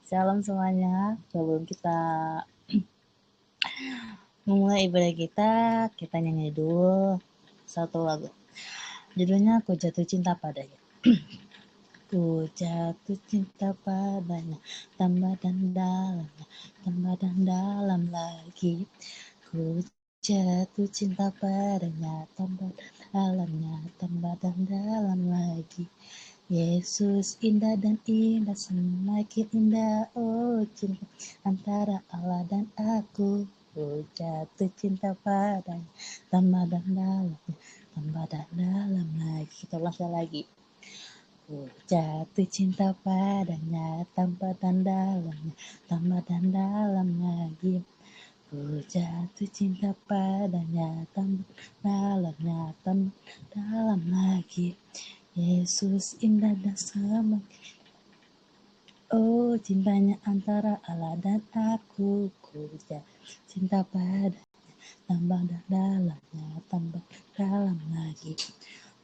Shalom semuanya. Sebelum kita memulai ibadah kita nyanyi dulu satu lagu. Judulnya Ku Jatuh Cinta Padanya. Ku jatuh cinta padanya, tambah dan dalam lagi. Ku jatuh cinta padanya, tambah dan dalam lagi. Yesus indah dan indah, semakin indah, oh cinta antara Allah dan aku. Ku jatuh cinta padanya, tambah dan dalam lagi. Kita ulang sekali lagi. Ku jatuh cinta padanya, tambah dan dalam lagi. Ku jatuh cinta padanya, tambah dalam lagi. Yesus indah dan semakin, oh cintanya antara Allah dan aku. Ku jatuh cinta padanya, tambah dalam lagi.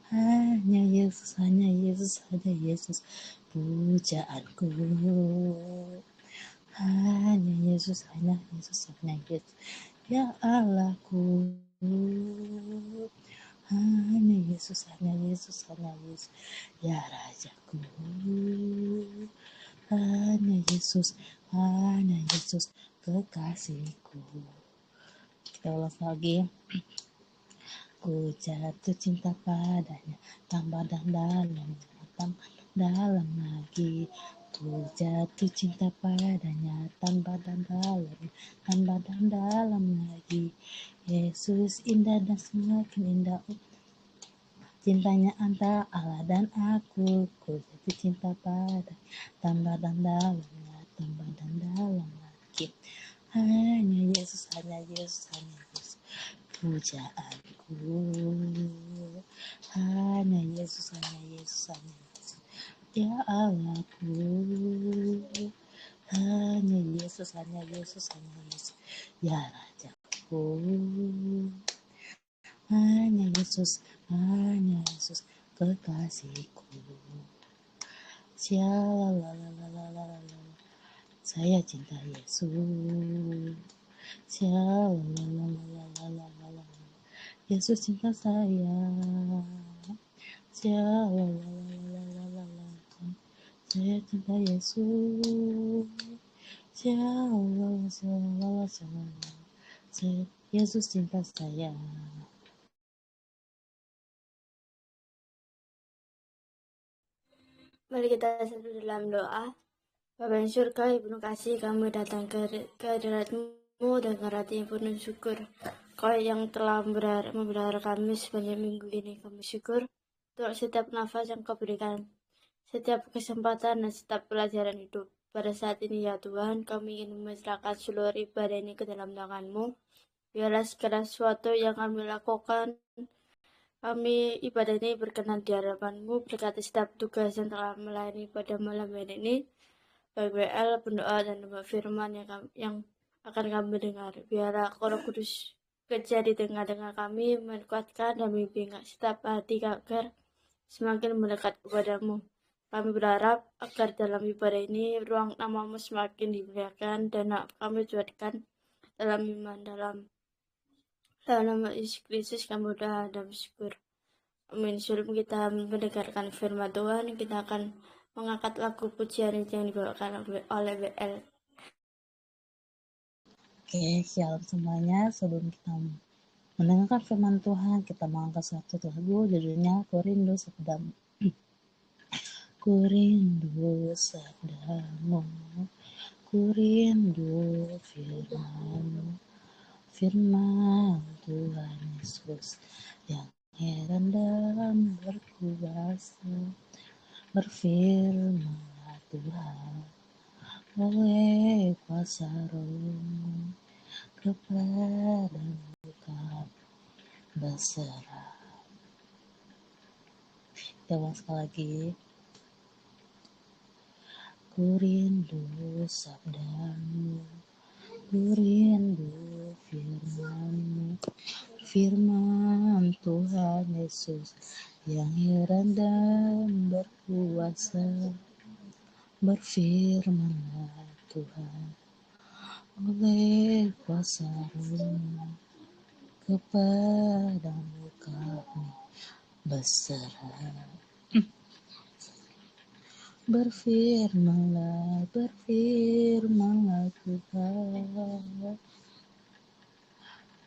Hanya Yesus, hanya Yesus, pujaanku. Hanya Yesus, ya Allahku. Hanya Yesus, ya Rajaku. Hanya Yesus, kekasihku. Kita ulang lagi. Ku jatuh cinta padanya, tambah dan dalam lagi. Ku jatuh cinta padanya, tambah dan dalam lagi. Yesus indah dan semakin indah, cintanya antara Allah dan aku. Ku jatuh cinta padanya, tambah dan dalam lagi. Hanya Yesus, pujaanku. Hanya Yesus, ya Allahku. Hanya Yesus, ya Rajaku. Hanya Yesus, kekasihku. Saya cinta Yesus. Yesus cinta saya. Saya cinta Yesus. Yesus cinta saya. Mari kita satu dalam doa. Bapa yang surga, yang penuh kasih, kami datang ke hadirat-Mu dengan hati yang penuh syukur. Kau yang telah memelihara kami sepanjang minggu ini, kami syukur untuk setiap nafas yang Kau berikan, setiap kesempatan dan setiap pelajaran hidup. Pada saat ini ya Tuhan, kami ingin menyerahkan seluruh ibadah ini ke dalam tangan-Mu. Biarlah segala sesuatu yang kami lakukan, kami ibadah ini berkenan di hadapan-Mu, berkati setiap tugas yang telah melayani pada malam hari ini, baik WL, pendoa, dan firman yang akan kami dengar. Biarlah Roh Kudus kerja di tengah-tengah kami, menguatkan dan membimbing setiap hati agar semakin mendekat kepada-Mu. Kami berharap agar dalam ibadah ini ruang nama-Mu semakin dimuliakan dan kami tuatkan dalam iman, dalam nama Yesus Kristus kami berdoa dan bersyukur. Amin. Sebelum kita mendengarkan firman Tuhan, kita akan mengangkat lagu pujian yang dibawakan oleh WL. Oke, shalom semuanya. Sebelum kita mendengarkan firman Tuhan, kita mengangkat satu lagu judulnya Ku Rindu Sabdamu. Ku rindu sabdamu, ku rindu firman-Mu, firman Tuhan Yesus yang heran dan berkuasa. Berfirmanlah Tuhan oleh kuasa Roh-Mu, kepadamu kami berserah. Kita ulang sekali lagi. Ku rindu sabdamu, ku rindu firman-Mu, firman Tuhan Yesus yang heran dan berkuasa. Berfirmanlah Tuhan, oleh kuasa Roh-Mu, kepadamu kami berserah. Berfirmanlah Tuhan,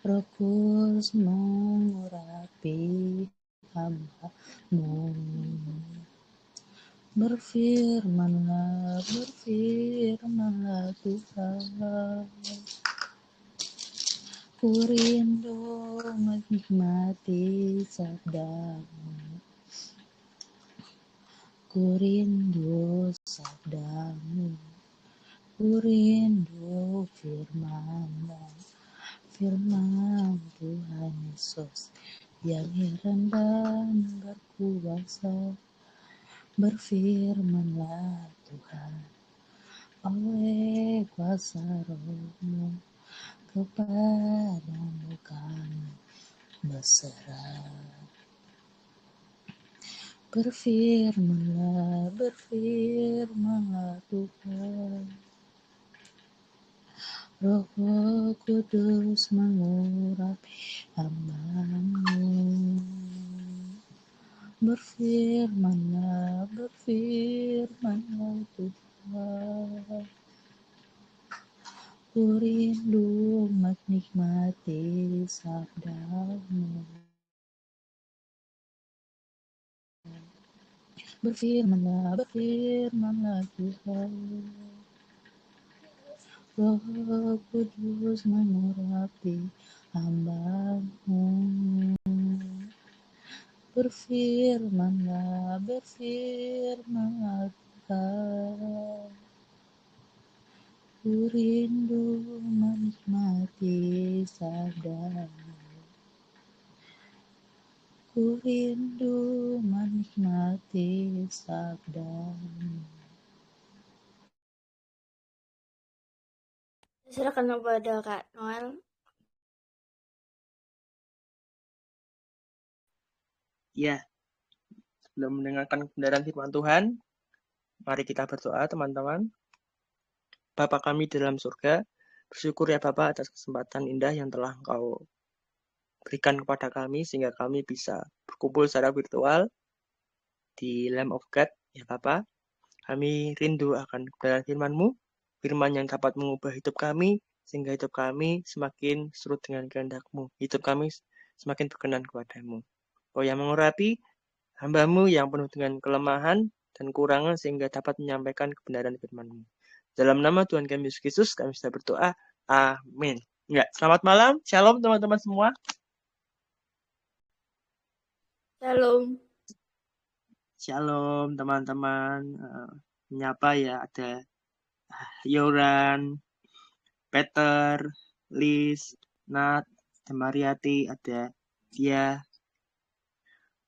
Roh Kudus mengurapi hamba-Mu. Berfirmanlah Tuhan, ku rindu menikmati sabda-Mu. Ku rindu sabda-Mu, ku rindu firman Tuhan Yesus yang heran dan berkuasa. Berfirmanlah Tuhan, oleh kuasa Roh-Mu, kepadamu kami berserah. Berfirmanlah Tuhan, Roh Kudus mengurapi hamba-Mu. Berfirmanlah Tuhan, ku rindu menikmati sabda-Mu. Berfirmanlah Tuhan, Roh Kudus mengurapi hamba-Mu. Berfirmanlah Tuhan, ku rindu menikmati sabda-Mu. Ku rindu menikmati sabda-Mu. Silakan kepada Kak Noel. Ya, sebelum mendengarkan kebenaran firman Tuhan, mari kita berdoa, teman-teman. Bapa kami di dalam surga, bersyukur ya Bapa atas kesempatan indah yang telah Engkau berikan kepada kami, sehingga kami bisa berkumpul secara virtual di Lamb of God, ya Bapa. Kami rindu akan kebenaran firman-Mu, firman yang dapat mengubah hidup kami, sehingga hidup kami semakin surut dengan kehendak-Mu. Hidup kami semakin berkenan kepada-Mu. Kau yang mengurapi hamba-Mu yang penuh dengan kelemahan dan kurangan, sehingga dapat menyampaikan kebenaran firman-Mu. Dalam nama Tuhan kami Yesus Kristus, kami sudah berdoa. Amin. Ya, selamat malam. Shalom teman-teman semua. Shalom. Shalom teman-teman. Menyapa ya, ada Yoran, Peter, Liz, Nat, ada Mariati, ada Dia.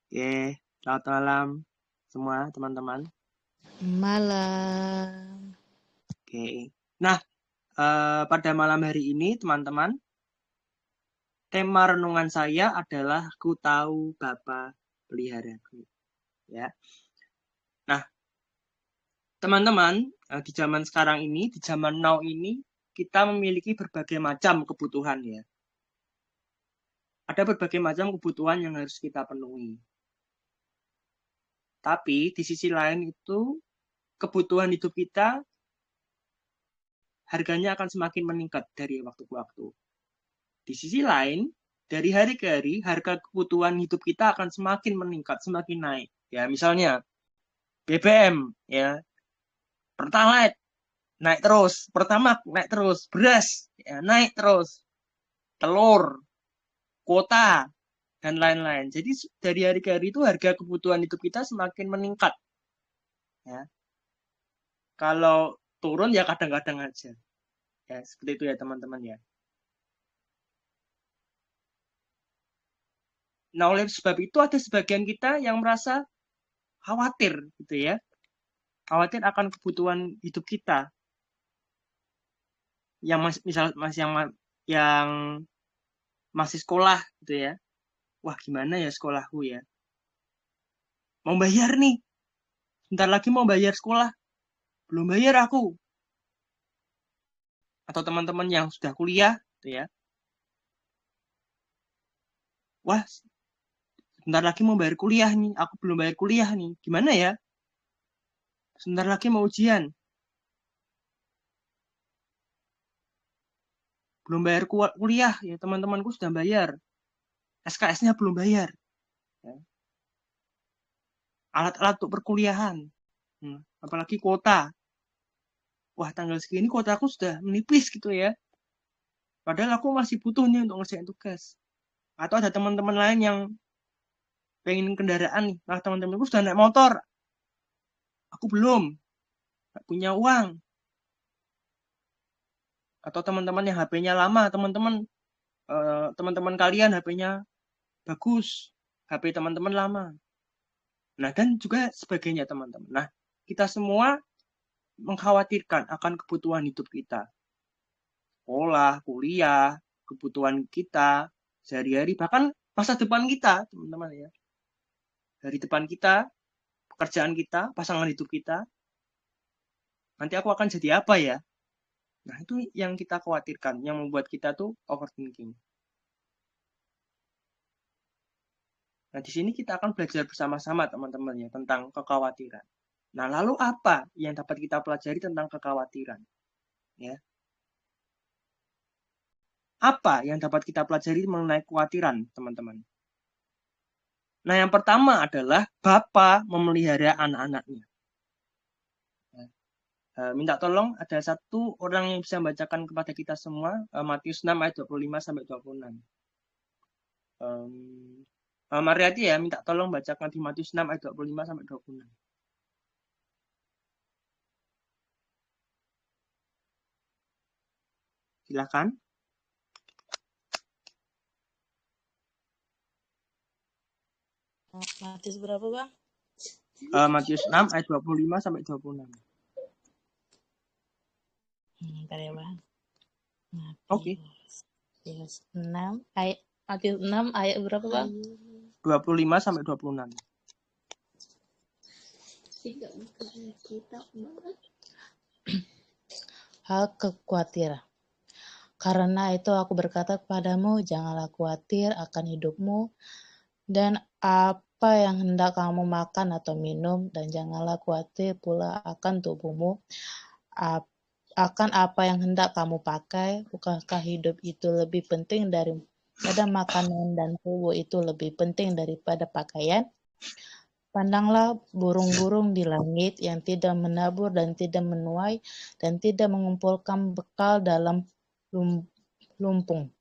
Oke, selamat malam semua teman-teman. Malam. Oke. Nah, pada malam hari ini teman-teman, tema renungan saya adalah Ku Tahu Bapa Peliharaku. Ya. Nah, teman-teman, di zaman sekarang ini, di zaman now ini, kita memiliki berbagai macam kebutuhan ya. Ada berbagai macam kebutuhan yang harus kita penuhi. Tapi di sisi lain itu, kebutuhan hidup kita harganya akan semakin meningkat dari waktu ke waktu. Di sisi lain, dari hari ke hari, harga kebutuhan hidup kita akan semakin meningkat, semakin naik. Ya, misalnya BBM, ya, Pertalite naik terus, Pertamax naik terus, beras ya, naik terus, telur, kuota, dan lain-lain. Jadi dari hari ke hari itu harga kebutuhan hidup kita semakin meningkat. Ya. Kalau turun ya kadang-kadang aja. Ya, seperti itu ya teman-teman ya. Nah, oleh sebab itu ada sebagian kita yang merasa khawatir gitu ya. Khawatir akan kebutuhan hidup kita. Yang yang masih sekolah gitu ya. Wah, gimana ya sekolahku ya? Mau bayar nih. Bentar lagi mau bayar sekolah. belum bayar aku. Atau teman-teman yang sudah kuliah, gitu ya. Wah, sebentar lagi mau bayar kuliah nih, aku belum bayar kuliah nih. Gimana ya? Sebentar lagi mau ujian. Belum bayar kuliah, ya teman-temanku sudah bayar. SKS-nya belum bayar. Ya. Alat-alat untuk perkuliahan. Apalagi kuota. Wah, tanggal segini kuotaku sudah menipis gitu ya. Padahal aku masih butuh nih untuk ngerjain tugas. Atau ada teman-teman lain yang pengen kendaraan nih. Nah, teman-temanku sudah naik motor. Aku belum. Gak punya uang. Atau teman-teman yang HP-nya lama, teman-teman kalian HP-nya bagus, HP teman-teman lama. Nah, dan juga sebagainya teman-teman. Nah, kita semua mengkhawatirkan akan kebutuhan hidup kita. Sekolah, kuliah, kebutuhan kita sehari-hari, bahkan masa depan kita, teman-teman ya. Hari depan kita, pekerjaan kita, pasangan hidup kita. Nanti aku akan jadi apa ya? Nah, itu yang kita khawatirkan, yang membuat kita tuh overthinking. Nah, di sini kita akan belajar bersama-sama teman-teman ya tentang kekhawatiran. Nah, lalu apa yang dapat kita pelajari tentang kekhawatiran? Ya. Apa yang dapat kita pelajari mengenai kekhawatiran, teman-teman? Nah, yang pertama adalah Bapa memelihara anak-anaknya. Minta tolong ada satu orang yang bisa membacakan kepada kita semua Matius 6 ayat 25 sampai 26. Mariati ya, minta tolong bacakan di Matius 6 ayat 25 sampai 26. Silakan. Matius berapa, Bang? Matius 6 ayat 25 sampai 26. Bentar ya, Bang. Oke. Matius 6 ayat Matius 6 ayat berapa, Bang? 25 sampai 26. Hal kekhawatiran. Karena itu aku berkata kepadamu, janganlah khawatir akan hidupmu dan apa yang hendak kamu makan atau minum, dan janganlah khawatir pula akan tubuhmu, akan apa yang hendak kamu pakai. Bukankah hidup itu lebih penting daripada makanan dan tubuh itu lebih penting daripada pakaian? Pandanglah burung-burung di langit yang tidak menabur dan tidak menuai dan tidak mengumpulkan bekal dalam lumpung,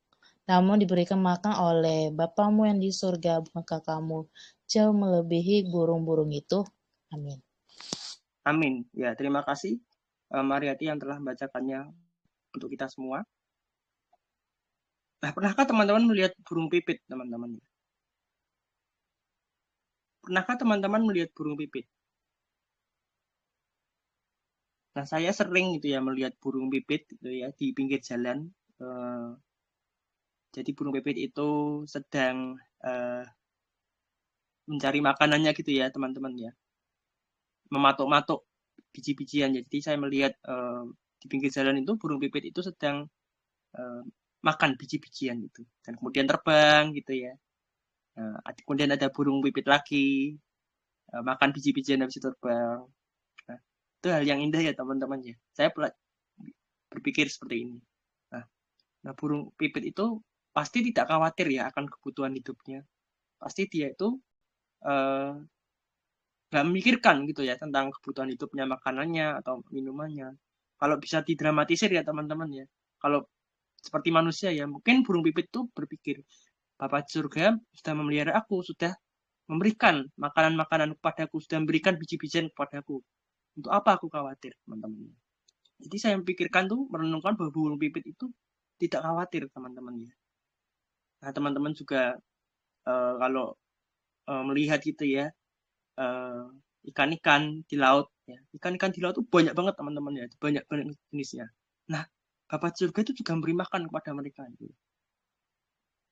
namun diberikan makan oleh Bapamu yang di surga. Maka kamu jauh melebihi burung-burung itu. Amin. Amin. Ya, terima kasih Mariati yang telah membacakannya untuk kita semua. Nah, pernahkah teman-teman melihat burung pipit, teman-teman? Pernahkah teman-teman melihat burung pipit? Nah, saya sering gitu ya melihat burung pipit gitu ya di pinggir jalan. Jadi burung pipit itu sedang mencari makanannya gitu ya, teman-teman ya. Mematuk-matuk biji-bijian. Jadi saya melihat di pinggir jalan itu burung pipit itu sedang makan biji-bijian gitu. Dan kemudian terbang gitu ya. Kemudian ada burung pipit lagi makan biji-bijian habis itu terbang. Nah, itu hal yang indah ya teman-teman ya. Saya berpikir seperti ini. Nah, burung pipit itu pasti tidak khawatir ya akan kebutuhan hidupnya. Pasti dia itu nggak memikirkan gitu ya tentang kebutuhan hidupnya, makanannya atau minumannya. Kalau bisa didramatisir ya teman-teman ya. Kalau seperti manusia ya, mungkin burung pipit itu berpikir, Bapa surga sudah memelihara aku, sudah memberikan makanan-makanan kepadaku, sudah memberikan biji-bijian kepadaku. Untuk apa aku khawatir, teman-teman? Jadi saya memikirkan tuh, merenungkan bahwa burung pipit itu tidak khawatir, teman-teman ya. Nah, teman-teman juga kalau melihat gitu ya, ikan-ikan di laut, ya. Ikan-ikan di laut itu banyak banget, teman-teman ya, banyak jenisnya. Nah, Bapak surga itu juga memberi makan kepada mereka. Gitu.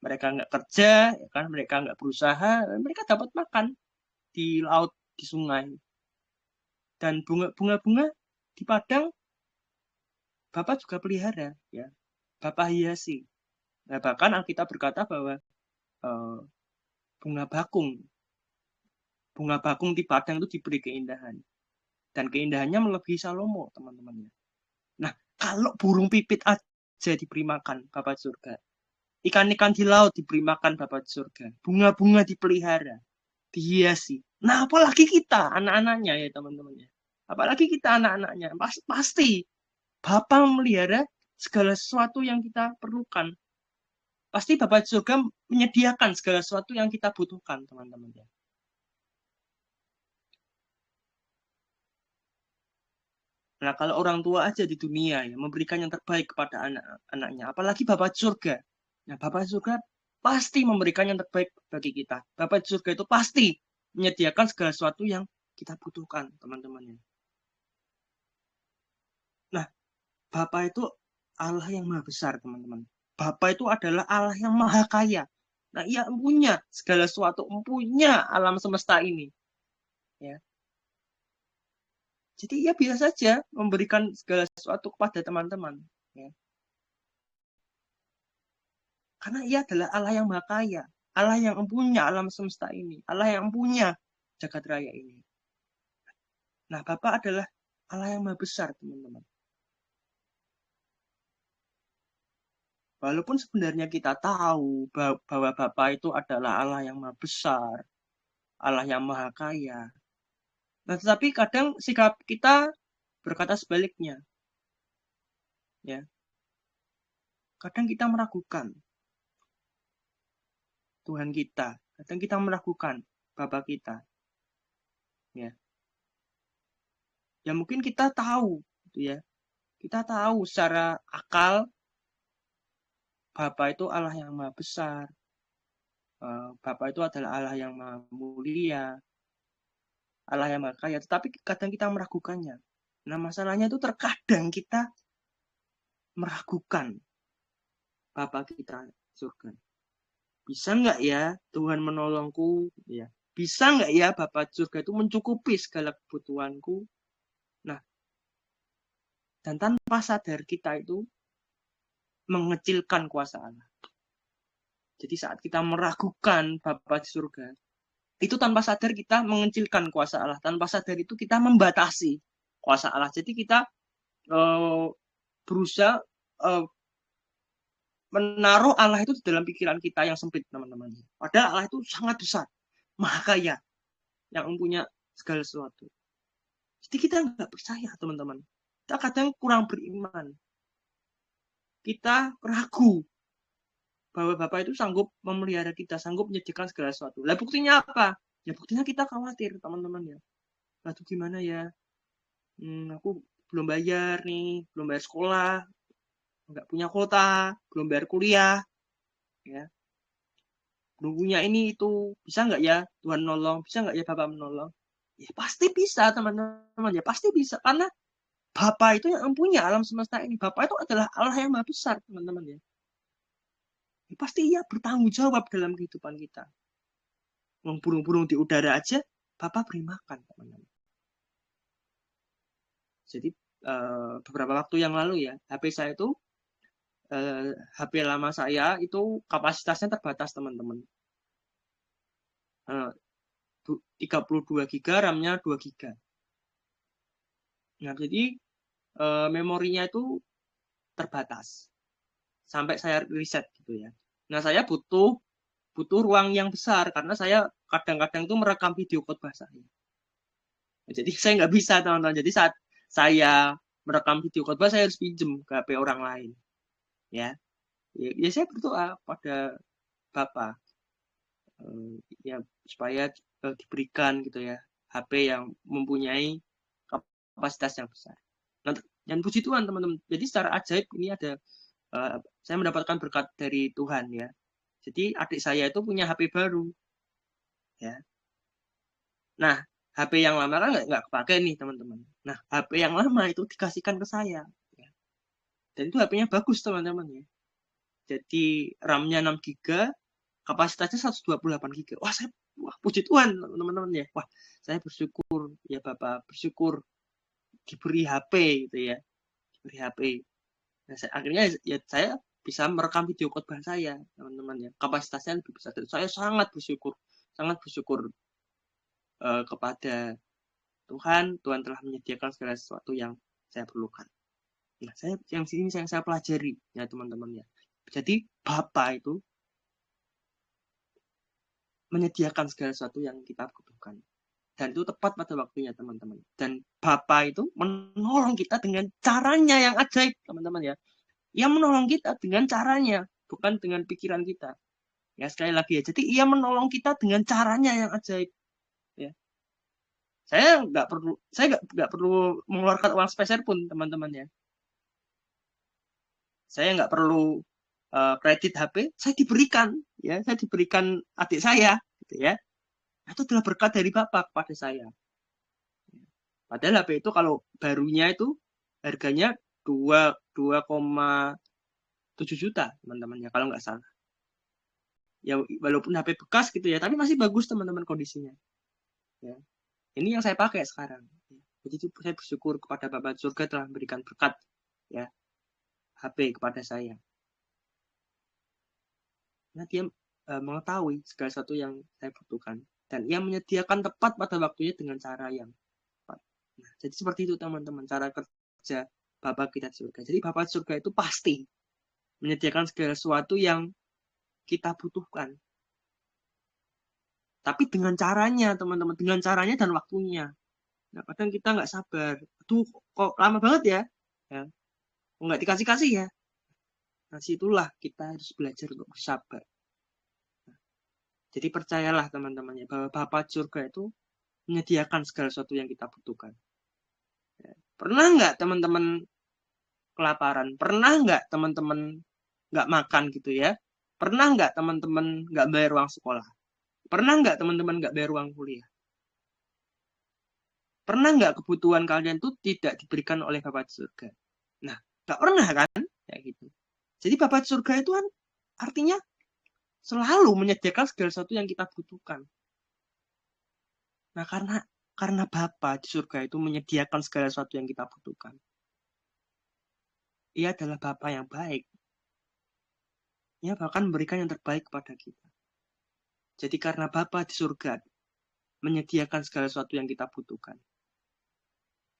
Mereka nggak kerja, ya kan? Mereka nggak berusaha, mereka dapat makan di laut, di sungai. Dan bunga-bunga Di Padang, Bapak juga pelihara, ya. Bapak hiasi. Nah, bahkan Alkitab berkata bahwa bunga bakung di Padang itu diberi keindahan. Dan keindahannya melebihi Salomo, teman-teman. Nah, kalau burung pipit aja diberi makan, Bapak surga. Ikan-ikan di laut diberi makan, Bapak surga. Bunga-bunga dipelihara, dihiasi. Nah, apalagi kita, anak-anaknya ya, teman-teman. Apalagi kita, anak-anaknya. Pasti Bapak memelihara segala sesuatu yang kita perlukan. Pasti Bapak surga menyediakan segala sesuatu yang kita butuhkan, teman-teman. Nah, kalau orang tua aja di dunia ya memberikan yang terbaik kepada anak-anaknya, apalagi Bapak surga. Nah, Bapak surga pasti memberikan yang terbaik bagi kita. Bapak surga itu pasti menyediakan segala sesuatu yang kita butuhkan, teman-teman. Nah, Bapak itu Allah yang maha besar, teman-teman. Bapak itu adalah Allah yang maha kaya. Nah, ia punya segala sesuatu, punya alam semesta ini. Ya. Jadi ia bisa saja memberikan segala sesuatu kepada teman-teman. Ya. Karena ia adalah Allah yang maha kaya. Allah yang punya alam semesta ini. Allah yang punya jagat raya ini. Nah, Bapak adalah Allah yang maha besar, teman-teman. Walaupun sebenarnya kita tahu bahwa Bapak itu adalah Allah yang maha besar, Allah yang maha kaya. Nah, tetapi kadang sikap kita berkata sebaliknya. Ya. Kadang kita meragukan Tuhan kita. Kadang kita meragukan Bapa kita. Ya. Ya mungkin kita tahu, gitu ya. Kita tahu secara akal Bapa itu Allah yang maha besar. Bapa itu adalah Allah yang maha mulia. Allah yang maha kaya. Tetapi kadang kita meragukannya. Nah, masalahnya itu terkadang kita meragukan Bapa kita surga. Bisa nggak ya Tuhan menolongku? Ya. Bisa nggak ya Bapa surga itu mencukupi segala kebutuhanku? Nah, dan tanpa sadar kita itu mengecilkan kuasa Allah. Jadi saat kita meragukan Bapa di surga, itu tanpa sadar kita mengecilkan kuasa Allah. Tanpa sadar itu kita membatasi kuasa Allah. Jadi kita berusaha menaruh Allah itu di dalam pikiran kita yang sempit, teman-teman. Padahal Allah itu sangat besar, maha kaya, yang mempunyai segala sesuatu. Jadi kita nggak percaya, teman-teman. Kita kadang kurang beriman. Kita ragu bahwa Bapak itu sanggup memelihara kita, sanggup menyediakan segala sesuatu. Lah buktinya apa? Ya buktinya kita khawatir, teman-teman ya. Aduh gimana ya? Aku belum bayar nih, belum bayar sekolah, nggak punya kuota, belum bayar kuliah, ya. Belum punya ini itu, bisa nggak ya Tuhan nolong? Bisa nggak ya Bapak menolong? Ya pasti bisa, teman-teman ya, pasti bisa. Karena Bapak itu yang punya alam semesta ini. Bapak itu adalah Allah yang maha besar, teman-teman ya. Ya pasti ia bertanggung jawab dalam kehidupan kita. Burung-burung di udara aja, Bapak beri makan, teman-teman. Jadi beberapa waktu yang lalu ya, HP saya itu, HP lama saya itu kapasitasnya terbatas, teman-teman. 32 GB, RAM-nya 2 GB. Nah, jadi memorinya itu terbatas. Sampai saya reset gitu ya. Nah, saya butuh ruang yang besar karena saya kadang-kadang itu merekam video khotbah saya. Nah, jadi saya nggak bisa, teman-teman. Jadi saat saya merekam video khotbah saya harus pinjem ke HP orang lain. Ya saya berdoa pada Bapak ya supaya diberikan gitu ya HP yang mempunyai kapasitas yang besar. Nah, dan puji Tuhan, teman-teman. Jadi secara ajaib ini ada saya mendapatkan berkat dari Tuhan ya. Jadi adik saya itu punya HP baru, ya. Nah, HP yang lama kan nggak kepake nih, teman-teman. Nah, HP yang lama itu dikasihkan ke saya, ya. Dan itu HP-nya bagus, teman-teman ya. Jadi RAM-nya 6 GB, kapasitasnya 128 GB. Wah, puji Tuhan, teman-teman ya. Wah, saya bersyukur ya Bapak, bersyukur diberi HP gitu ya, diberi HP. Nah, akhirnya ya saya bisa merekam video khotbah saya, teman-teman ya. Kapasitasnya lebih besar. Saya sangat bersyukur kepada Tuhan telah menyediakan segala sesuatu yang saya perlukan. Nah, yang saya pelajari ya teman-teman ya. Jadi Bapa itu menyediakan segala sesuatu yang kita butuhkan. Dan itu tepat pada waktunya teman-teman. Dan Bapa itu menolong kita dengan caranya yang ajaib teman-teman ya. Ia menolong kita dengan caranya, bukan dengan pikiran kita. Ya sekali lagi ya. Jadi ia menolong kita dengan caranya yang ajaib. Ya. Saya nggak perlu mengeluarkan uang spesial pun teman-teman ya. Saya nggak perlu kredit HP, saya diberikan adik saya gitu ya. Itu adalah berkat dari Bapak kepada saya. Padahal HP itu kalau barunya itu harganya 2,7 juta teman-teman ya kalau nggak salah. Ya walaupun HP bekas gitu ya, tapi masih bagus teman-teman kondisinya. Ya. Ini yang saya pakai sekarang. Jadi saya bersyukur kepada Bapak surga telah memberikan berkat ya HP kepada saya. Nah, dia mengetahui segala sesuatu yang saya butuhkan dan ia menyediakan tepat pada waktunya dengan cara yang tepat. Nah, jadi seperti itu teman-teman cara kerja Bapa kita di surga. Jadi Bapa di surga itu pasti menyediakan segala sesuatu yang kita butuhkan. Tapi dengan caranya teman-teman, dengan caranya dan waktunya. Nah, kadang kita nggak sabar. Aduh, kok lama banget ya? Kok nggak dikasih-kasih ya? Nah, situlah kita harus belajar untuk bersabar. Jadi percayalah teman-teman ya, bahwa Bapa surga itu menyediakan segala sesuatu yang kita butuhkan. Pernah nggak teman-teman kelaparan? Pernah nggak teman-teman nggak makan gitu ya? Pernah nggak teman-teman nggak bayar uang sekolah? Pernah nggak teman-teman nggak bayar uang kuliah? Pernah nggak kebutuhan kalian itu tidak diberikan oleh Bapa surga? Nah, nggak pernah kan? Kayak gitu. Jadi Bapa surga itu kan artinya selalu menyediakan segala sesuatu yang kita butuhkan. Nah, karena Bapa di surga itu menyediakan segala sesuatu yang kita butuhkan. Ia adalah Bapa yang baik. Ia bahkan memberikan yang terbaik kepada kita. Jadi karena Bapa di surga menyediakan segala sesuatu yang kita butuhkan.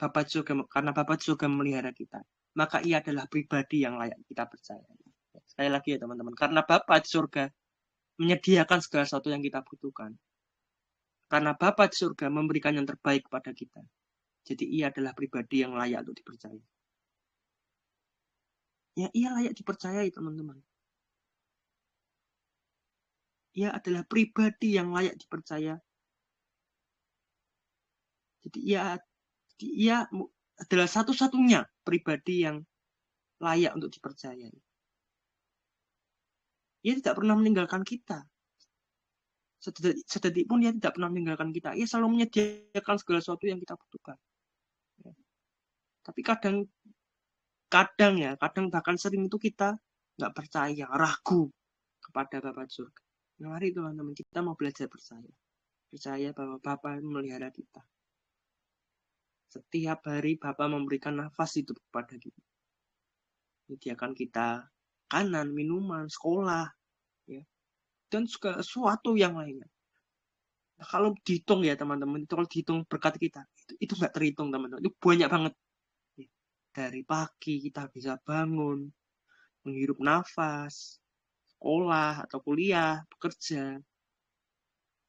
Karena Bapa di surga memelihara kita, maka ia adalah pribadi yang layak kita percaya. Sekali lagi ya teman-teman, karena Bapa di surga menyediakan segala sesuatu yang kita butuhkan. Karena Bapa di surga memberikan yang terbaik kepada kita. Jadi ia adalah pribadi yang layak untuk dipercaya. Ya, ia layak dipercayai teman-teman. Ia adalah pribadi yang layak dipercaya. Jadi ia adalah satu-satunya pribadi yang layak untuk dipercayai. Ia tidak pernah meninggalkan kita. Sedetik pun ia tidak pernah meninggalkan kita. Ia selalu menyediakan segala sesuatu yang kita butuhkan. Tapi kadang bahkan sering itu kita nggak percaya, ragu kepada Bapa surga. Nah, mari teman-teman, kita mau belajar percaya bahwa Bapa memelihara kita. Setiap hari Bapa memberikan nafas hidup kepada kita. Menyediakan kita makanan, minuman, sekolah, ya, dan segala sesuatu yang lainnya. Nah, kalau dihitung ya teman-teman, kalau dihitung berkat kita, itu nggak terhitung teman-teman. Itu banyak banget. Dari pagi kita bisa bangun, menghirup nafas, sekolah atau kuliah, bekerja.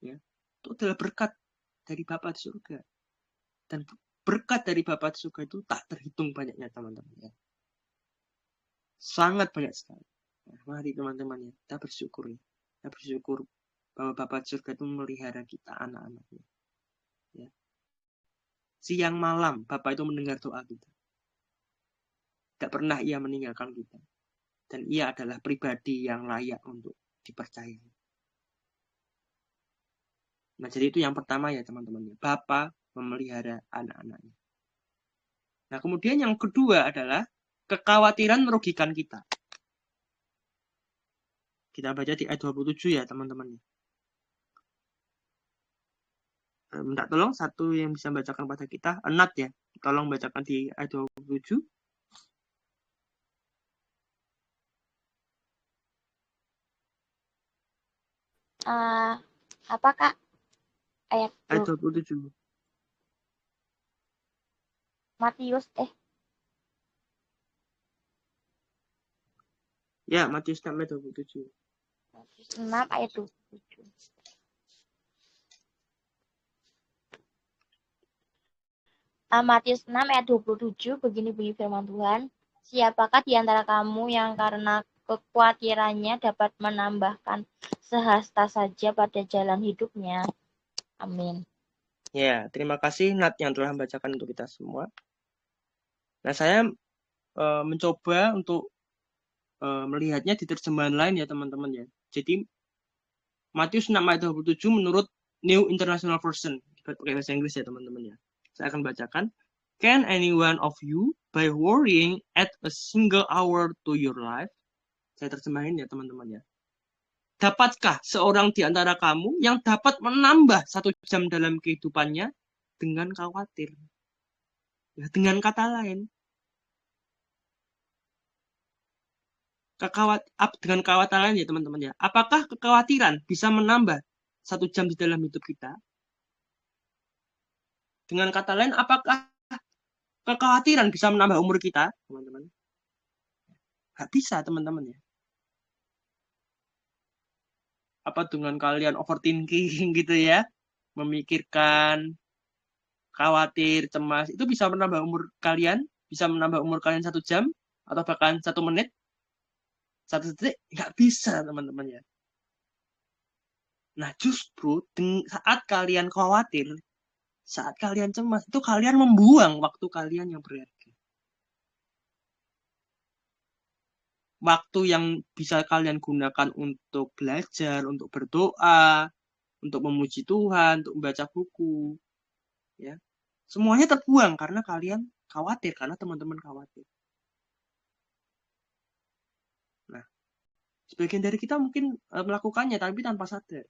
Ya, itu adalah berkat dari Bapa di surga. Dan berkat dari Bapa di surga itu tak terhitung banyaknya teman-teman. Ya. Sangat banyak sekali. Nah, mari teman-teman ya, kita bersyukur ya. Kita bersyukur bahwa Bapa di surga itu memelihara kita, anak-anaknya. Ya. Siang malam Bapa itu mendengar doa kita. Tidak pernah ia meninggalkan kita. Dan ia adalah pribadi yang layak untuk dipercayai. Nah, jadi itu yang pertama ya teman-teman. Bapa memelihara anak-anaknya. Nah, kemudian yang kedua adalah kekhawatiran merugikan kita. Kita baca di ayat 27 ya teman-teman. minta tolong satu yang bisa bacakan pada kita, Nat ya. Tolong bacakan di ayat 27. Apa Kak? Ayat Ayat 27. Matius Ya, Matius 6 ayat 27. Matius 6 ayat 27. Matius 6 ayat 27 begini bunyi firman Tuhan. Siapakah di antara kamu yang karena kekhawatirannya dapat menambahkan sehasta saja pada jalan hidupnya? Amin. Ya, terima kasih Nat yang telah membacakan untuk kita semua. Nah, saya mencoba untuk melihatnya di terjemahan lain ya teman-teman ya. Jadi Matius 6 ayat 27 menurut New International Version. Pakai bahasa Inggris ya teman-teman ya. Saya akan bacakan. Can any one of you, by worrying, add a single hour to your life? Saya terjemahin ya teman-teman ya. Dapatkah seorang di antara kamu yang dapat menambah 1 jam dalam kehidupannya dengan khawatir? Ya, dengan kata lain, dengan kata lain ya teman-teman ya. Apakah kekhawatiran bisa menambah 1 jam di dalam hidup kita? Dengan kata lain, apakah kekhawatiran bisa menambah umur kita, teman-teman? Nggak bisa, teman-teman ya. Apa dengan kalian overthinking gitu ya? Memikirkan, khawatir, cemas, itu bisa menambah umur kalian? Bisa menambah umur kalian 1 jam? Atau bahkan 1 menit? 1 detik? Nggak bisa, teman-teman ya. Nah, justru saat kalian khawatir, saat kalian cemas, itu kalian membuang waktu kalian yang berharga. Waktu yang bisa kalian gunakan untuk belajar, untuk berdoa, untuk memuji Tuhan, untuk membaca buku, ya. Semuanya terbuang karena kalian khawatir, karena teman-teman khawatir. Nah, sebagian dari kita mungkin melakukannya, tapi tanpa sadar.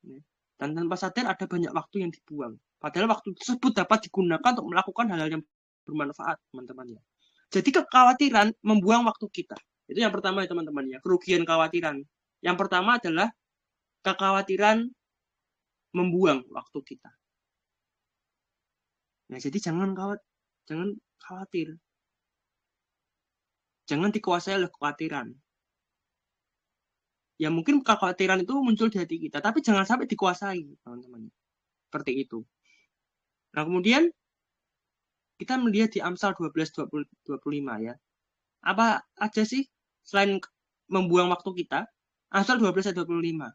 Ya. Dan tanpa sadar ada banyak waktu yang dibuang. Padahal waktu tersebut dapat digunakan untuk melakukan hal-hal yang bermanfaat, teman-teman ya. Jadi kekhawatiran membuang waktu kita. Itu yang pertama ya teman-teman ya, kerugian kekhawatiran. Yang pertama adalah kekhawatiran membuang waktu kita. Nah, jadi jangan khawatir. Jangan dikuasai oleh kekhawatiran. Ya mungkin kekhawatiran itu muncul di hati kita, tapi jangan sampai dikuasai, teman-teman. Seperti itu. Nah, kemudian kita melihat di Amsal 12:25 ya. Apa aja sih selain membuang waktu kita? Amsal 12:25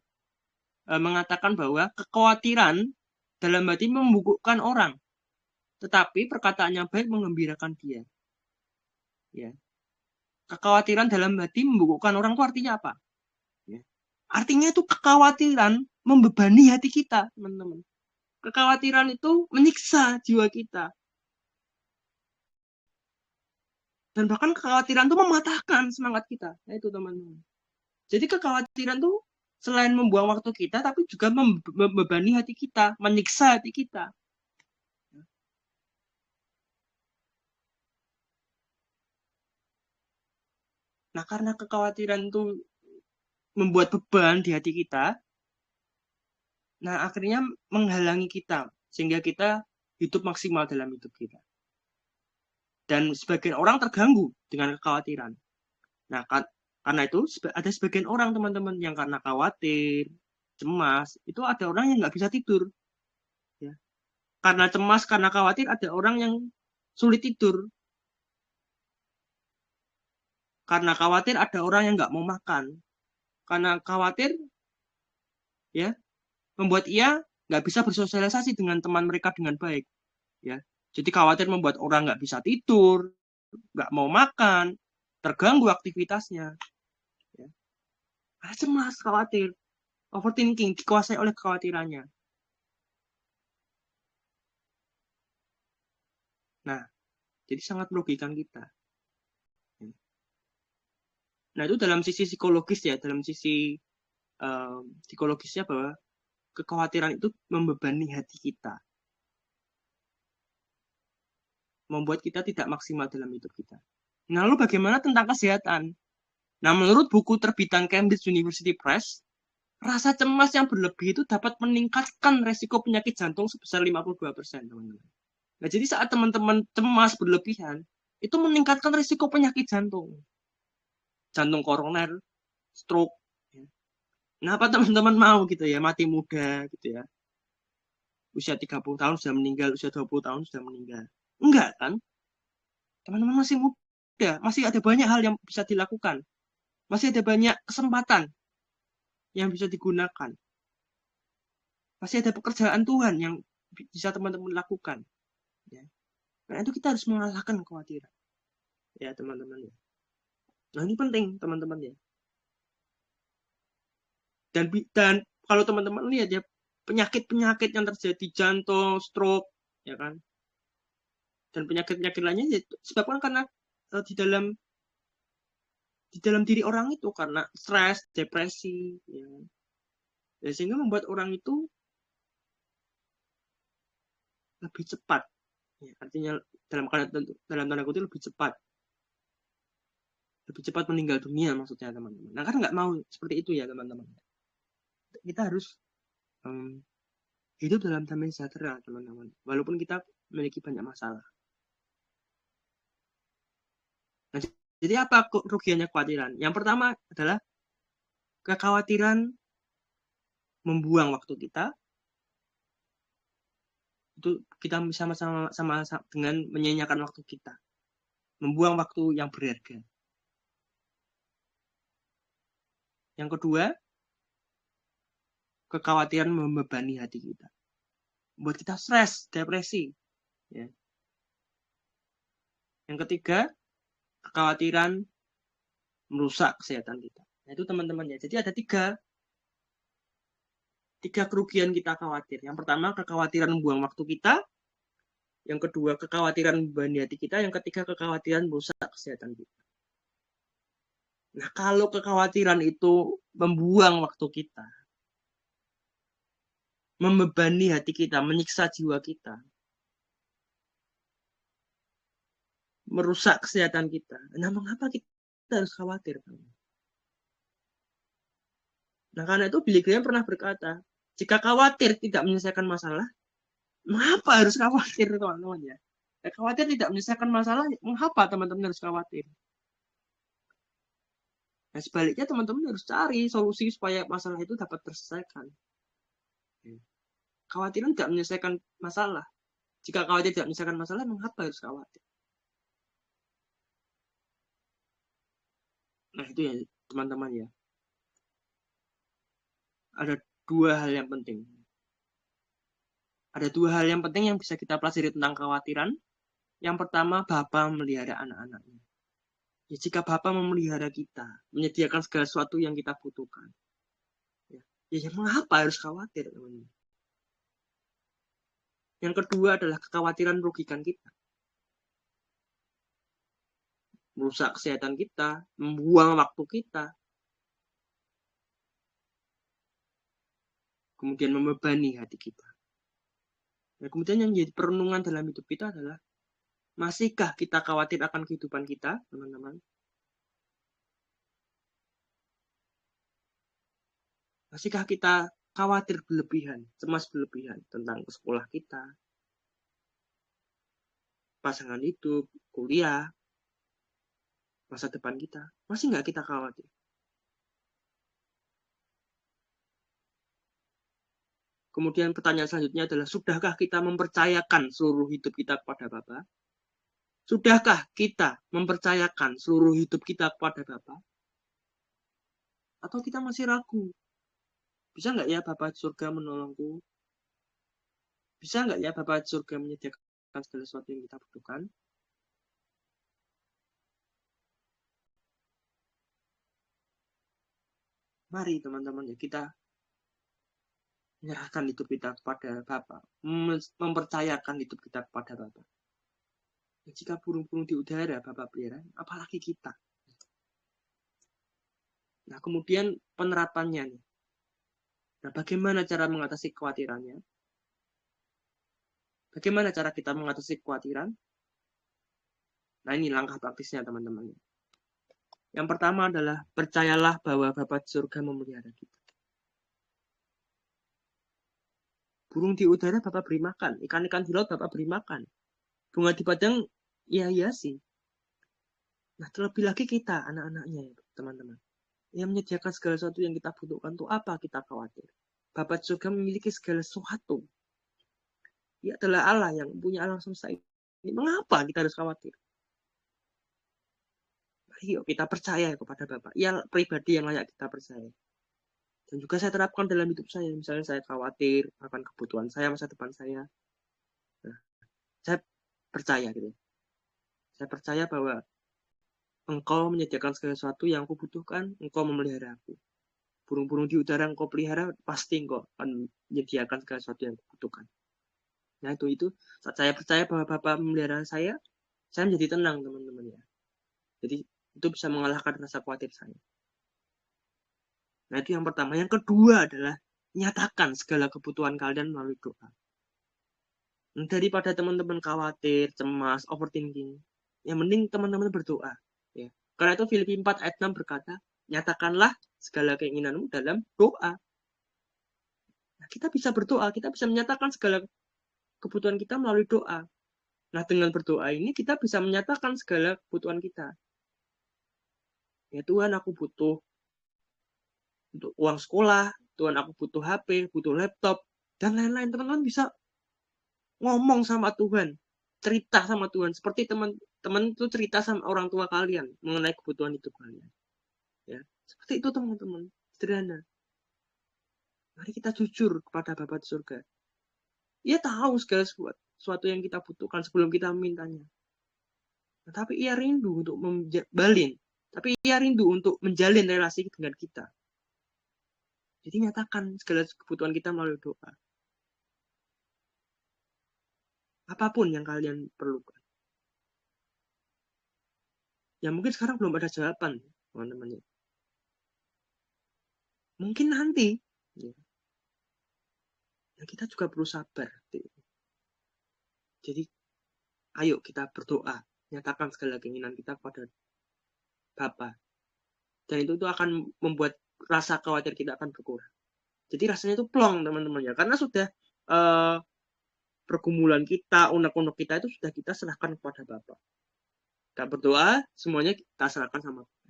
mengatakan bahwa kekhawatiran dalam hati membungkukkan orang, tetapi perkataan yang baik menggembirakan dia. Ya. Kekhawatiran dalam hati membungkukkan orang itu artinya apa? Ya. Artinya itu kekhawatiran membebani hati kita, teman-teman. Kekhawatiran itu menyiksa jiwa kita. Dan bahkan kekhawatiran itu mematahkan semangat kita. Nah, itu teman-teman. Jadi kekhawatiran itu selain membuang waktu kita, tapi juga membebani hati kita, menyiksa hati kita. Nah, karena kekhawatiran itu membuat beban di hati kita, nah akhirnya menghalangi kita, sehingga kita hidup maksimal dalam hidup kita. Dan sebagian orang terganggu dengan kekhawatiran. Nah, karena itu ada sebagian orang teman-teman yang karena khawatir, cemas, itu ada orang yang nggak bisa tidur. Ya. Karena cemas, karena khawatir, ada orang yang sulit tidur. Karena khawatir, ada orang yang nggak mau makan. Karena khawatir, ya, membuat ia nggak bisa bersosialisasi dengan teman mereka dengan baik. Ya. Jadi khawatir membuat orang nggak bisa tidur, nggak mau makan, terganggu aktivitasnya. Ya. Cemas, khawatir, overthinking, dikuasai oleh kekhawatirannya. Nah, jadi sangat merugikan kita. Nah, itu dalam sisi psikologis ya, dalam sisi psikologisnya bahwa kekhawatiran itu membebani hati kita, membuat kita tidak maksimal dalam hidup kita. Nah, lalu bagaimana tentang kesehatan? Nah, menurut buku terbitan Cambridge University Press, rasa cemas yang berlebih itu dapat meningkatkan resiko penyakit jantung sebesar 52%, teman-teman. Nah, jadi saat teman-teman cemas berlebihan, itu meningkatkan resiko penyakit jantung. Jantung koroner, stroke. Nah, apa teman-teman mau gitu ya, mati muda gitu ya. Usia 30 tahun sudah meninggal, usia 20 tahun sudah meninggal. Enggak kan? Teman-teman masih muda, masih ada banyak hal yang bisa dilakukan. Masih ada banyak kesempatan yang bisa digunakan. Masih ada pekerjaan Tuhan yang bisa teman-teman lakukan. Ya. Nah, itu kita harus mengalahkan kekhawatiran. Ya, teman-teman. Ya. Nah, ini penting, teman-teman ya. Dan kalau teman-teman lihat ya, penyakit-penyakit yang terjadi, jantung, stroke, ya kan? Dan penyakit-penyakit lainnya ya, disebabkan karena di dalam diri orang itu karena stres, depresi, ya. Ya, sehingga membuat orang itu lebih cepat. Ya, artinya dalam tanda kutip lebih cepat meninggal dunia maksudnya teman-teman. Nah kan nggak mau seperti itu ya teman-teman. Kita harus hidup dalam damai sejahtera teman-teman. Walaupun kita memiliki banyak masalah. Nah, jadi apa kerugiannya kekhawatiran? Yang pertama adalah kekhawatiran membuang waktu kita. Itu kita sama-sama dengan menyanyiakan waktu kita. Membuang waktu yang berharga. Yang kedua, kekhawatiran membebani hati kita. Membuat kita stres, depresi. Ya. Yang ketiga, kekhawatiran merusak kesehatan kita. Nah, itu teman-teman ya. Jadi ada tiga kerugian kita khawatir. Yang pertama, kekhawatiran membuang waktu kita. Yang kedua, kekhawatiran membebani hati kita. Yang ketiga, kekhawatiran merusak kesehatan kita. Nah, kalau kekhawatiran itu membuang waktu kita, membebani hati kita, menyiksa jiwa kita, merusak kesehatan kita. Nah, mengapa kita harus khawatir? Nah, karena itu Billy Graham pernah berkata, jika khawatir tidak menyelesaikan masalah, mengapa harus khawatir, teman-teman ya? Khawatir tidak menyelesaikan masalah, mengapa teman-teman harus khawatir? Nah, sebaliknya teman-teman harus cari solusi supaya masalah itu dapat terselesaikan. Khawatiran tidak menyelesaikan masalah. Jika khawatir tidak menyelesaikan masalah, mengapa harus khawatir? Nah, itu ya, teman-teman ya. Ada dua hal yang penting. Ada dua hal yang penting yang bisa kita pelajari tentang kekhawatiran. Yang pertama, Bapa memelihara anak-anaknya. Ya, jika Bapa memelihara kita, menyediakan segala sesuatu yang kita butuhkan, ya mengapa harus khawatir, teman-teman? Yang kedua adalah kekhawatiran merugikan kita. Merusak kesehatan kita, membuang waktu kita, kemudian membebani hati kita. Nah, kemudian yang jadi perenungan dalam hidup kita adalah, masihkah kita khawatir akan kehidupan kita, teman-teman? Masihkah kita khawatir berlebihan, cemas berlebihan tentang sekolah kita, pasangan hidup, kuliah, masa depan kita? Masih nggak kita khawatir? Kemudian pertanyaan selanjutnya adalah, sudahkah kita mempercayakan seluruh hidup kita kepada Bapa? Sudahkah kita mempercayakan seluruh hidup kita kepada Bapa? Atau kita masih ragu? Bisa nggak ya Bapa di surga menolongku? Bisa nggak ya Bapa di surga menyediakan segala sesuatu yang kita butuhkan? Mari teman-teman ya, kita menyerahkan hidup kita kepada Bapa, mempercayakan hidup kita kepada Bapa. Jika burung-burung di udara Bapa pelihara, apalagi kita. Nah, kemudian penerapannya nih. Nah, bagaimana cara mengatasi kekhawatirannya? Bagaimana cara kita mengatasi kekhawatiran? Nah, ini langkah praktisnya, teman-teman. Yang pertama adalah percayalah bahwa Bapa di surga memelihara kita. Burung di udara Bapak beri makan, ikan-ikan di laut Bapak beri makan. Bunga di padang, iya sih. Nah, terlebih lagi kita, anak-anaknya, ya, teman-teman. Yang menyediakan segala sesuatu yang kita butuhkan, untuk apa kita khawatir? Bapa di surga memiliki segala sesuatu. Dia adalah Allah yang punya alam semesta ini. Mengapa kita harus khawatir? Ayo kita percaya kepada Bapak. Ia pribadi yang layak kita percaya. Dan juga saya terapkan dalam hidup saya. Misalnya saya khawatir akan kebutuhan saya, masa depan saya. Nah, saya percaya gitu. Saya percaya bahwa Engkau menyediakan segala sesuatu yang aku butuhkan, Engkau memelihara aku. Burung-burung di udara Engkau pelihara, pasti Engkau akan menyediakan segala sesuatu yang aku butuhkan. Nah, itu saat saya percaya bahwa Bapak memelihara saya menjadi tenang, teman-teman ya. Jadi itu bisa mengalahkan rasa khawatir saya. Nah, itu yang pertama. Yang kedua adalah nyatakan segala kebutuhan kalian melalui doa. Daripada teman-teman khawatir, cemas, overthinking, yang mending teman-teman berdoa. Ya. Karena itu Filipi 4 ayat 6 berkata, nyatakanlah segala keinginanmu dalam doa. Nah, kita bisa berdoa, kita bisa menyatakan segala kebutuhan kita melalui doa. Nah, dengan berdoa ini kita bisa menyatakan segala kebutuhan kita. Ya Tuhan, aku butuh untuk uang sekolah, Tuhan aku butuh HP, butuh laptop, dan lain-lain. Teman-teman bisa ngomong sama Tuhan, cerita sama Tuhan, seperti teman-teman itu cerita sama orang tua kalian mengenai kebutuhan hidup kalian. Ya, seperti itu teman-teman, sederhana. Mari kita jujur kepada Bapa di surga. Ia tahu segala sesuatu yang kita butuhkan sebelum kita memintanya. Nah, tapi ia rindu untuk menjalin relasi dengan kita. Jadi nyatakan segala kebutuhan kita melalui doa. Apapun yang kalian perlukan. Ya mungkin sekarang belum ada jawaban, teman-teman. Mungkin nanti. Ya. Kita juga perlu sabar. Jadi, ayo kita berdoa. Nyatakan segala keinginan kita kepada Bapa. Dan itu akan membuat rasa khawatir kita akan berkurang. Jadi rasanya itu plong, teman-teman ya. Karena sudah pergumulan kita, unek-unek kita itu sudah kita serahkan kepada Bapa. Kita berdoa, semuanya kita serahkan sama Bapa.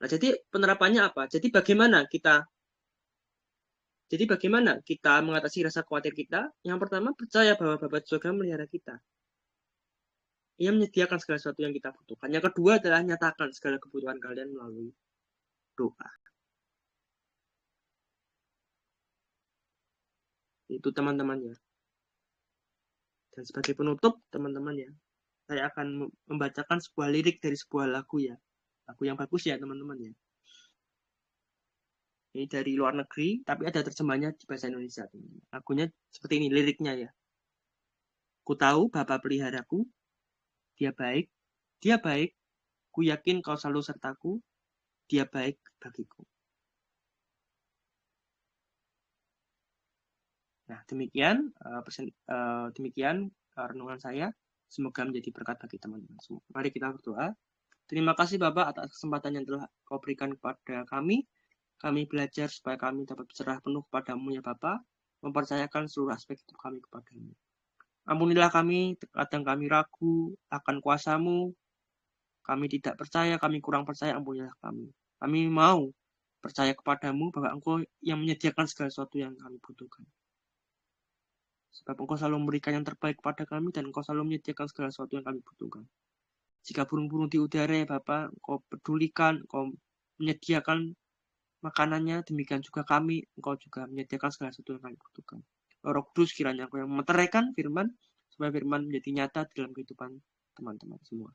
Nah, jadi penerapannya apa? Jadi bagaimana kita mengatasi rasa khawatir kita? Yang pertama, percaya bahwa Bapa di surga memelihara kita. Ia menyediakan segala sesuatu yang kita butuhkan. Yang kedua adalah nyatakan segala kebutuhan kalian melalui doa. Itu teman-teman ya. Dan sebagai penutup, teman-teman ya, saya akan membacakan sebuah lirik dari sebuah lagu ya. Lagu yang bagus ya, teman-teman ya. Ini dari luar negeri, tapi ada terjemahnya di bahasa Indonesia. Lagunya seperti ini, liriknya ya. Ku tahu Bapa peliharaku, dia baik, ku yakin kau selalu sertaku, dia baik bagiku. Nah, demikian renungan saya. Semoga menjadi berkat bagi teman-teman semua. Mari kita berdoa. Terima kasih Bapak atas kesempatan yang telah Kau berikan kepada kami. Kami belajar supaya kami dapat berserah penuh kepadamu ya Bapak, mempercayakan seluruh aspek hidup kami kepadamu. Ampunilah kami, kadang kami ragu akan kuasa-Mu. Kami tidak percaya, kami kurang percaya, ampunilah kami. Kami mau percaya kepadamu bahwa Engkau yang menyediakan segala sesuatu yang kami butuhkan. Sebab Engkau selalu memberikan yang terbaik kepada kami dan Engkau selalu menyediakan segala sesuatu yang kami butuhkan. Jika burung-burung di udara ya Bapak, Engkau pedulikan, Engkau menyediakan makanannya, demikian juga kami, Engkau juga menyediakan segala sesuatu yang kami butuhkan. Roh Kudus kiranya Engkau yang memeteraikan firman, supaya firman menjadi nyata dalam kehidupan teman-teman semua.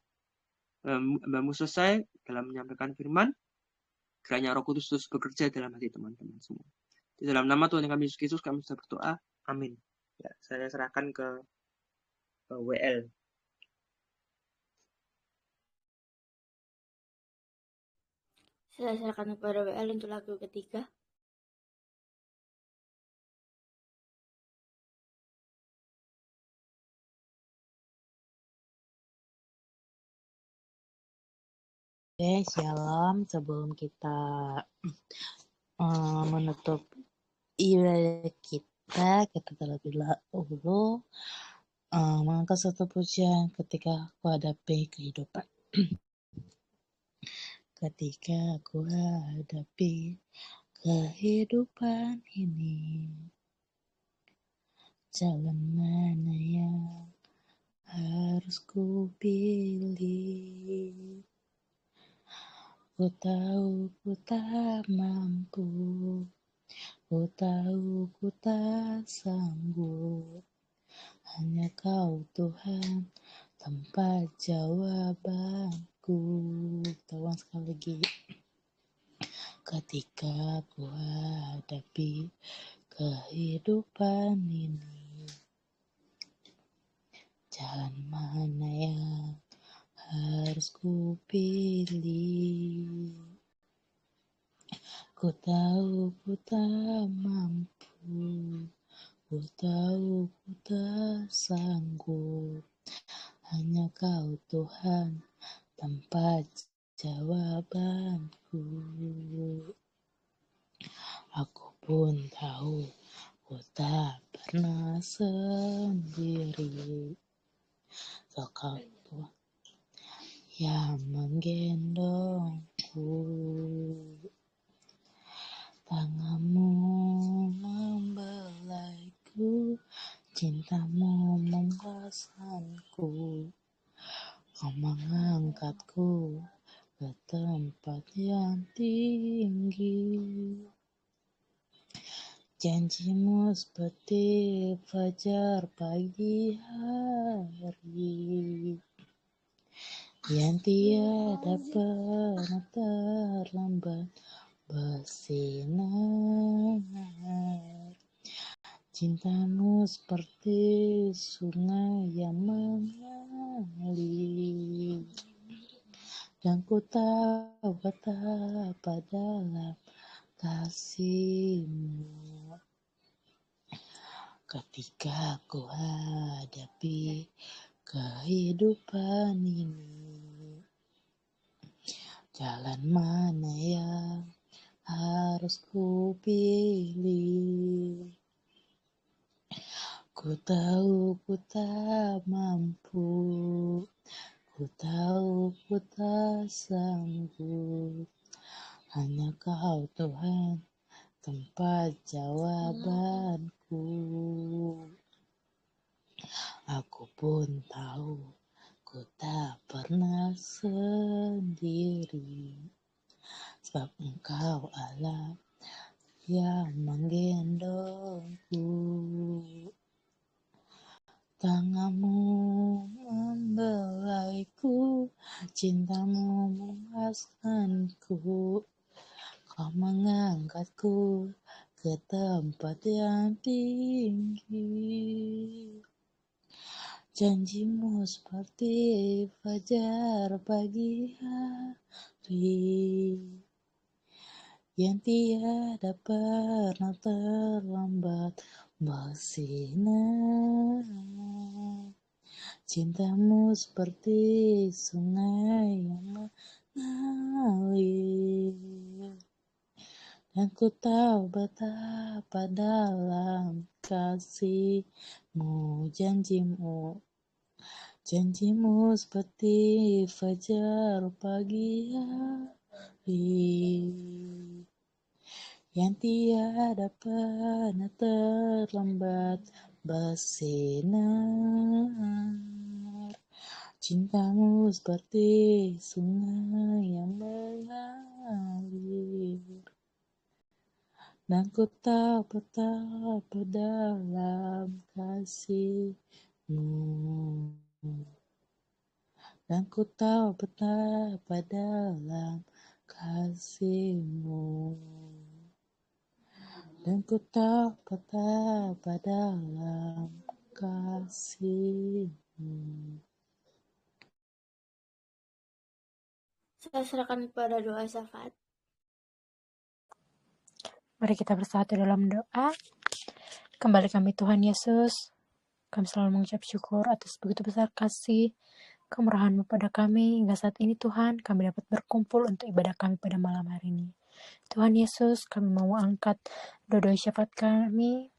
Mbakmu selesai dalam menyampaikan firman, kiranya Roh Kudus terus bekerja dalam hati teman-teman semua. Di dalam nama Tuhan kami Yesus Kristus kami sudah berdoa. Amin. Ya, saya serahkan ke WL. Saya serahkan kepada WL untuk lagu ketiga. Shalom. Sebelum kita menutup ibadah kita terlebih dahulu mengangkat satu pujian ketika aku hadapi kehidupan. Ketika aku hadapi kehidupan ini, jalan mana yang harus ku pilih? Ku tahu ku tak mampu, ku tahu ku tak sanggup. Hanya Kau Tuhan tempat jawabanku. Tolong sekali lagi. Ketika ku hadapi kehidupan ini, jalan mana yang harus ku pilih? Ku tahu ku tak mampu, ku tahu ku tak sanggup. Hanya Kau Tuhan tempat jawabanku. Aku pun tahu ku tak pernah sendiri. So Kau Tuhan yang menggendongku. Tanganmu membelaiku, cintamu menguasaiku. Kau mengangkatku ke tempat yang tinggi. Janjimu seperti fajar pagi hari, yang tiada pernah terlambat bersinar. Cintamu seperti sungai yang mengalir, dan ku tahu betapa dalam kasih-Mu. Ketika ku hadapi kehidupan ini, jalan mana yang harus ku pilih? Ku tahu ku tak mampu, ku tahu ku tak sanggup. Hanya Kau Tuhan tempat jawabanku. Aku pun tahu ku tak pernah sendiri, sebab Engkau Allah yang menggendongku. Tanganmu membelaiku, cintamu menguasaiku. Kau mengangkatku ke tempat yang tinggi. Janjimu seperti fajar pagi hari, yang tiada pernah terlambat bersinar. Cintamu seperti sungai yang mengalir, dan ku tahu betapa dalam kasih-Mu. Janjimu seperti fajar pagi hari, yang tiada pernah terlambat bersinar. Cintamu seperti sungai yang mengalir, dan ku tahu betapa dalam kasih-Mu. Dan ku tahu betapa dalam kasih-Mu. Dan ku tahu betapa dalam kasih-Mu. Saya serahkan kepada doa syafaat. Mari kita bersatu dalam doa. Kembali kami Tuhan Yesus, kami selalu mengucap syukur atas begitu besar kasih, kemurahan-Mu pada kami hingga saat ini Tuhan kami dapat berkumpul untuk ibadah kami pada malam hari ini. Tuhan Yesus, kami mau angkat doa syafaat kami.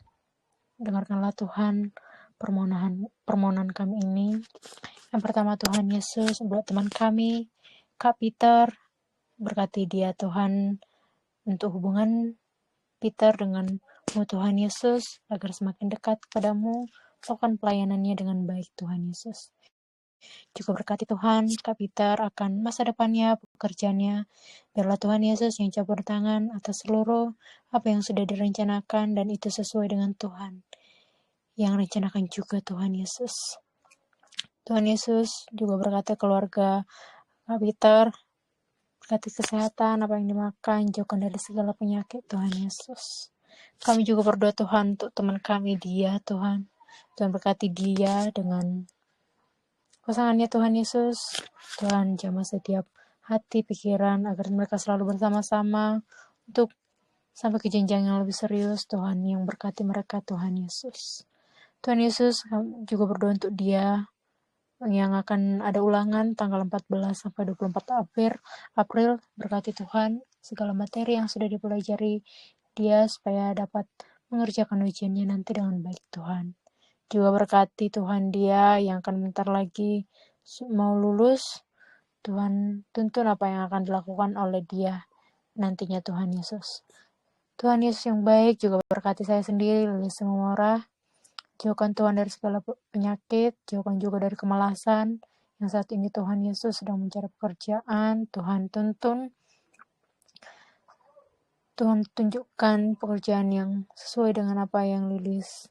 Dengarkanlah Tuhan permohonan kami ini. Yang pertama Tuhan Yesus, buat teman kami, Kak Peter, berkati dia Tuhan untuk hubungan Peter dengan Tuhan Yesus, agar semakin dekat kepadamu, lakukan pelayanannya dengan baik Tuhan Yesus. Juga berkati Tuhan, Kak Peter akan masa depannya, pekerjaannya. Biarlah Tuhan Yesus yang campur tangan atas seluruh apa yang sudah direncanakan dan itu sesuai dengan Tuhan. Yang rencanakan juga Tuhan Yesus. Tuhan Yesus juga berkati keluarga Kak Peter, berkati kesehatan, apa yang dimakan, jauhkan dari segala penyakit Tuhan Yesus. Kami juga berdoa Tuhan untuk teman kami dia Tuhan. Tuhan berkati dia dengan pasangannya Tuhan Yesus. Tuhan jamah setiap hati, pikiran, agar mereka selalu bersama-sama untuk sampai ke jenjang yang lebih serius. Tuhan yang berkati mereka Tuhan Yesus. Tuhan Yesus juga berdoa untuk dia yang akan ada ulangan tanggal 14 sampai 24 April. Berkati Tuhan segala materi yang sudah dipelajari dia supaya dapat mengerjakan ujiannya nanti dengan baik Tuhan. Juga berkati Tuhan dia yang akan bentar lagi mau lulus. Tuhan tuntun apa yang akan dilakukan oleh dia nantinya Tuhan Yesus. Tuhan Yesus yang baik juga berkati saya sendiri, Lilis Sumora. Jauhkan Tuhan dari segala penyakit, jauhkan juga dari kemalasan. Yang saat ini Tuhan Yesus sedang mencari pekerjaan, Tuhan tuntun. Tuhan tunjukkan pekerjaan yang sesuai dengan apa yang Lilis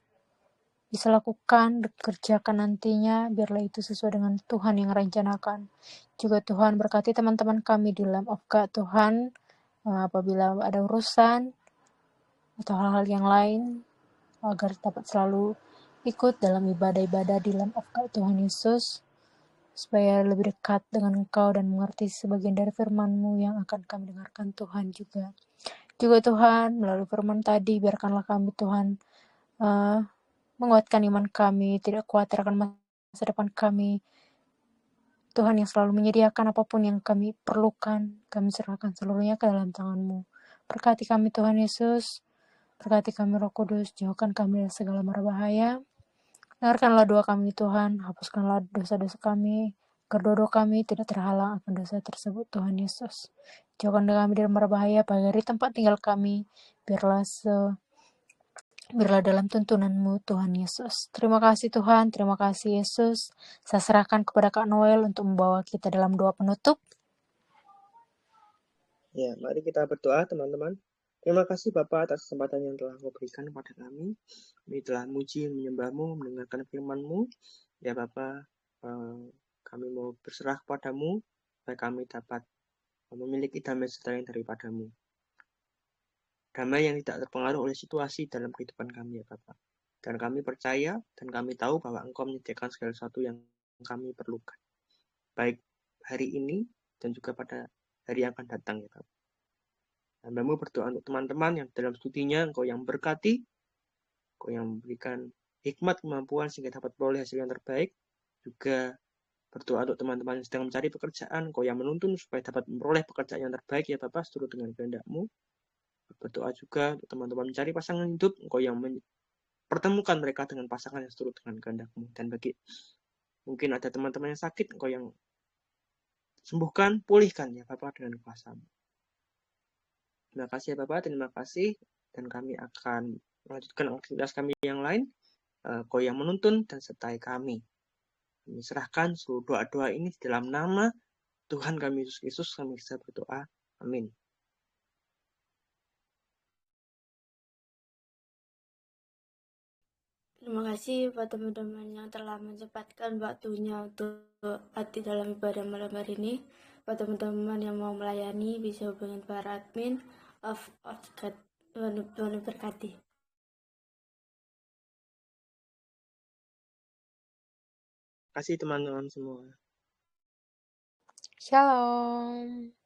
bisa lakukan, kerjakan nantinya, biarlah itu sesuai dengan Tuhan yang rencanakan. Juga Tuhan berkati teman-teman kami di Lamb of God, Tuhan, apabila ada urusan atau hal-hal yang lain, agar dapat selalu ikut dalam ibadah-ibadah di Lamb of God, Tuhan Yesus, supaya lebih dekat dengan Engkau dan mengerti sebagian dari firman-Mu yang akan kami dengarkan Tuhan juga. Juga Tuhan, melalui firman tadi, biarkanlah kami Tuhan, menguatkan iman kami, tidak khawatir akan masa depan kami. Tuhan yang selalu menyediakan apapun yang kami perlukan, kami serahkan seluruhnya ke dalam tangan-Mu. Berkati kami Tuhan Yesus, berkati kami Roh Kudus, jauhkan kami dari segala mara bahaya. Dengarkanlah doa kami Tuhan, hapuskanlah dosa-dosa kami, agar doa kami tidak terhalang akan dosa tersebut Tuhan Yesus. Jauhkan kami dari mara bahaya, pagari tempat tinggal kami, biarlah dalam tuntunan-Mu Tuhan Yesus. Terima kasih Tuhan, terima kasih Yesus. Saya serahkan kepada Kak Noel untuk membawa kita dalam doa penutup. Ya, mari kita berdoa teman-teman. Terima kasih Bapak atas kesempatan yang telah Engkau berikan kepada kami. Kami telah muji, menyembah-Mu, mendengarkan firman-Mu. Ya Bapak, kami mau berserah kepada-Mu, supaya kami dapat memiliki damai sejahtera yang daripada-Mu. Damai yang tidak terpengaruh oleh situasi dalam kehidupan kami ya Bapak. Dan kami percaya dan kami tahu bahwa Engkau menyediakan segala sesuatu yang kami perlukan. Baik hari ini dan juga pada hari yang akan datang ya Bapak. Hamba-Mu berdoa untuk teman-teman yang dalam studinya Engkau yang berkati, Engkau yang memberikan hikmat, kemampuan sehingga dapat beroleh hasil yang terbaik. Juga berdoa untuk teman-teman yang sedang mencari pekerjaan, Engkau yang menuntun supaya dapat memperoleh pekerjaan yang terbaik ya Bapak, seturut dengan kehendak-Mu. Berdoa juga untuk teman-teman mencari pasangan hidup, Engkau yang pertemukan mereka dengan pasangan yang seturut dengan kehendak-Mu. Dan bagi mungkin ada teman-teman yang sakit, Engkau yang sembuhkan, pulihkan ya Bapak dengan kuasa-Mu. Terima kasih ya Bapak, terima kasih. Dan kami akan melanjutkan aktivitas kami yang lain. Engkau yang menuntun dan sertai kami. Kami serahkan seluruh doa-doa ini dalam nama Tuhan kami Yesus Kristus, kami bisa berdoa. Amin. Terima kasih buat teman-teman yang telah menyempatkan waktunya untuk hati dalam ibadah malam hari ini. Buat teman-teman yang mau melayani bisa hubungin para admin of God. Tuhan berkati. Terima kasih teman-teman semua. Shalom.